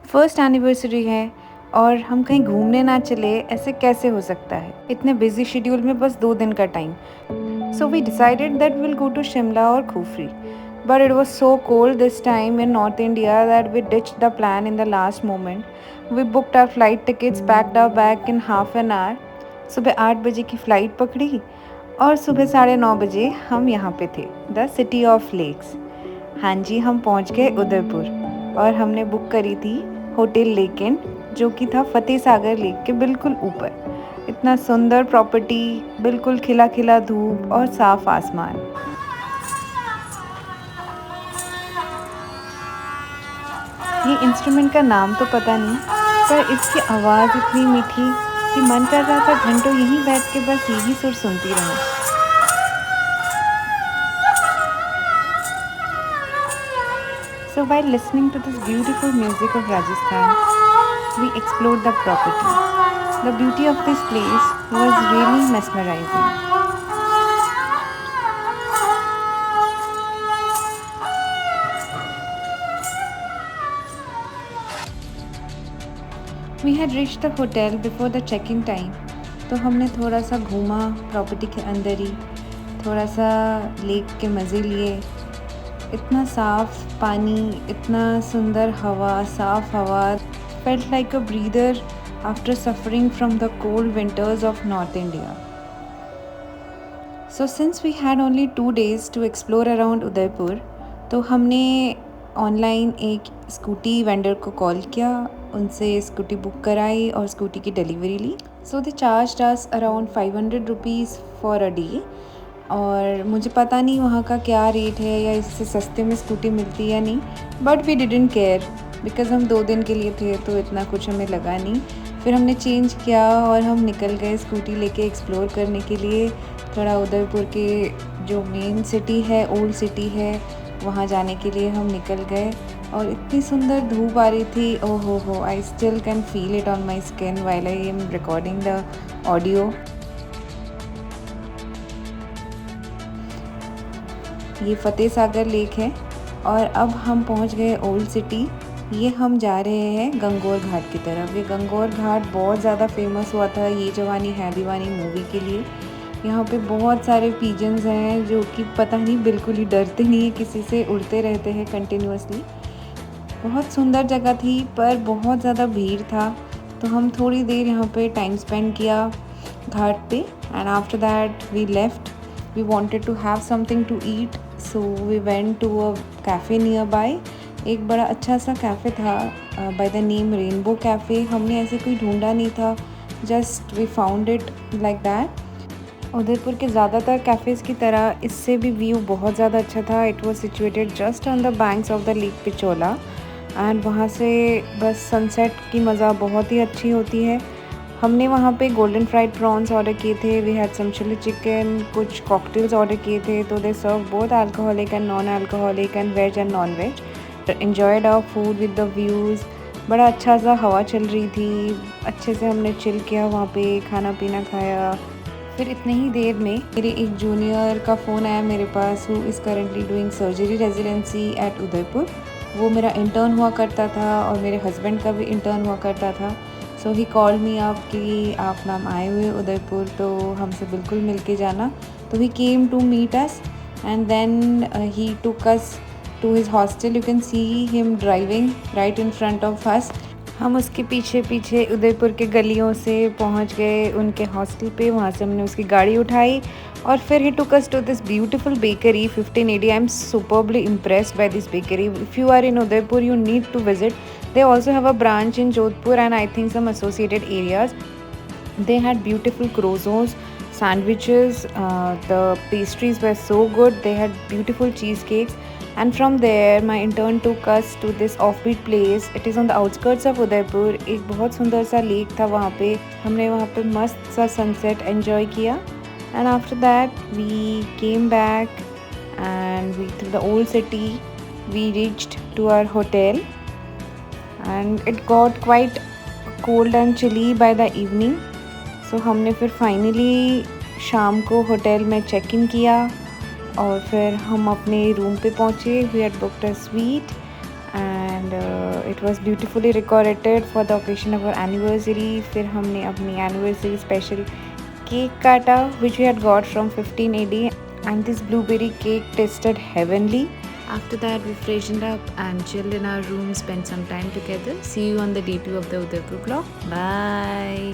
First anniversary है और हम कहीं घूमने ना चले, ऐसे कैसे हो सकता है? इतने बिजी शेड्यूल में बस 2 दिन का time. So we decided that we'll go to Shimla or Khufri. But it was so cold this time in North India that we ditched the plan in the last moment. We booked our flight tickets, packed our bag in half an hour. सुबह 8 बजे की flight पकड़ी और सुबह 9:30 बजे हम यहाँ पे थे, द सिटी ऑफ लेक्स। हाँ जी, हम पहुँच गए उदयपुर और हमने बुक करी थी होटल लेकिन, जो कि था फतेह सागर लेक के बिल्कुल ऊपर। इतना सुंदर प्रॉपर्टी, बिल्कुल खिला खिला धूप और साफ आसमान। ये इंस्ट्रूमेंट का नाम तो पता नहीं, पर इसकी आवाज़ इतनी मीठी कि मन कर रहा था घंटों यहीं बैठ के बस यही सुर सुनती रहूं। So while listening to this beautiful music of Rajasthan, we explored the property. The beauty of this place was really mesmerizing. We had reached the hotel before the check-in time, तो हमने थोड़ा सा घूमा प्रॉपर्टी के अंदर ही, थोड़ा सा lake के मज़े लिए। इतना साफ़ पानी, इतना सुंदर हवा, साफ़ हवा, felt like a breather after suffering from the cold winters of North India. So since we had only 2 days to explore around Udaipur, तो हमने ऑनलाइन एक स्कूटी वेंडर को कॉल किया, उनसे स्कूटी बुक कराई और स्कूटी की डिलीवरी ली। So they charged us around 500 rupees for a day. और मुझे पता नहीं वहाँ का क्या रेट है या इससे सस्ते में स्कूटी मिलती है या नहीं, but we didn't care because हम 2 दिन के लिए थे तो इतना कुछ हमें लगा नहीं। फिर हमने चेंज किया और हम निकल गए स्कूटी लेके एक्सप्लोर करने के लिए। थोड़ा उदयपुर के जो मेन सिटी है, ओल्ड सिटी है, वहाँ जाने के लिए हम निकल गए। और इतनी सुंदर धूप आ रही थी, ओह हो, I still can feel it on my skin while I am recording the audio. ये फतेह सागर लेक है और अब हम पहुंच गए ओल्ड सिटी। ये हम जा रहे हैं गंगौर घाट की तरफ। ये गंगौर घाट बहुत ज़्यादा फेमस हुआ था ये जवानी है दीवानी मूवी के लिए। यहाँ पे बहुत सारे पिजन्स हैं जो कि पता नहीं बिल्कुल ही डरते नहीं है किसी से, उड़ते रहते हैं कंटिन्यूअसली। बहुत सुंदर जगह थी पर बहुत ज़्यादा भीड़ था, तो हम थोड़ी देर यहाँ पे टाइम स्पेंड किया घाट पे and after that we left. We wanted to have something to eat, so we went to a cafe near by. एक बड़ा अच्छा सा कैफ़े था by the name rainbow cafe. हमने ऐसे कोई ढूंढा नहीं था, just we found it like that. Udaipur के ज़्यादातर कैफ़ेज़ की तरह इससे भी व्यू बहुत ज़्यादा अच्छा था। It was situated just on the banks of the lake Pichola and वहाँ से बस सनसेट की मज़ा बहुत ही अच्छी होती है। हमने वहाँ पे गोल्डन फ्राइड प्रॉन्स ऑर्डर किए थे, we had some chilli chicken, कुछ कॉकटेल्स ऑर्डर किए थे। तो they serve both alcoholic and non alcoholic and veg and non veg. Enjoyed our food with the views. बड़ा अच्छा सा हवा चल रही थी, अच्छे से हमने चिल किया वहाँ पे, खाना पीना खाया। फिर इतने ही देर में मेरे एक जूनियर का फ़ोन आया मेरे पास, who is currently doing surgery residency at Udaipur. वो मेरा इंटर्न हुआ करता था और मेरे हस्बैंड का भी इंटर्न हुआ करता था। सो ही कॉल्ड मी अप कि आप मैम आए हुए उदयपुर, तो हमसे बिल्कुल मिल के जाना। तो he came to meet us and then he took us to his hostel. You can see him driving right in front of us. हम उसके पीछे पीछे उदयपुर के गलियों से पहुंच गए उनके हॉस्टल पे। वहाँ से हमने उसकी गाड़ी उठाई और फिर he took us to this beautiful bakery 1580। I am superbly impressed by this bakery. If you are in Udaipur you need to visit. They also have a branch in Jodhpur and I think some associated areas. They had beautiful croissants, sandwiches, the pastries were so good. They had beautiful cheesecakes. And from there, my intern took us to this offbeat place. It is on the outskirts of Udaipur. एक बहुत सुंदर सा lake था वहाँ पे। हमने वहाँ पे मस्त सा सनसेट एंजॉय किया। And after that, we came back and we through the old city. We reached to our hotel. And it got quite cold and chilly by the evening. So हमने फिर फाइनली शाम को hotel में check in किया और फिर हम अपने रूम पे पहुँचे। We had booked a suite and it was beautifully decorated for the occasion of our anniversary. फिर हमने अपनी एनिवर्सरी स्पेशल केक काटा which we had got from 15 AD and this blueberry cake tasted heavenly. After that, we freshened up and chilled in our room, spent some time together. See you on the day 2 of the Udaipur vlog. Bye.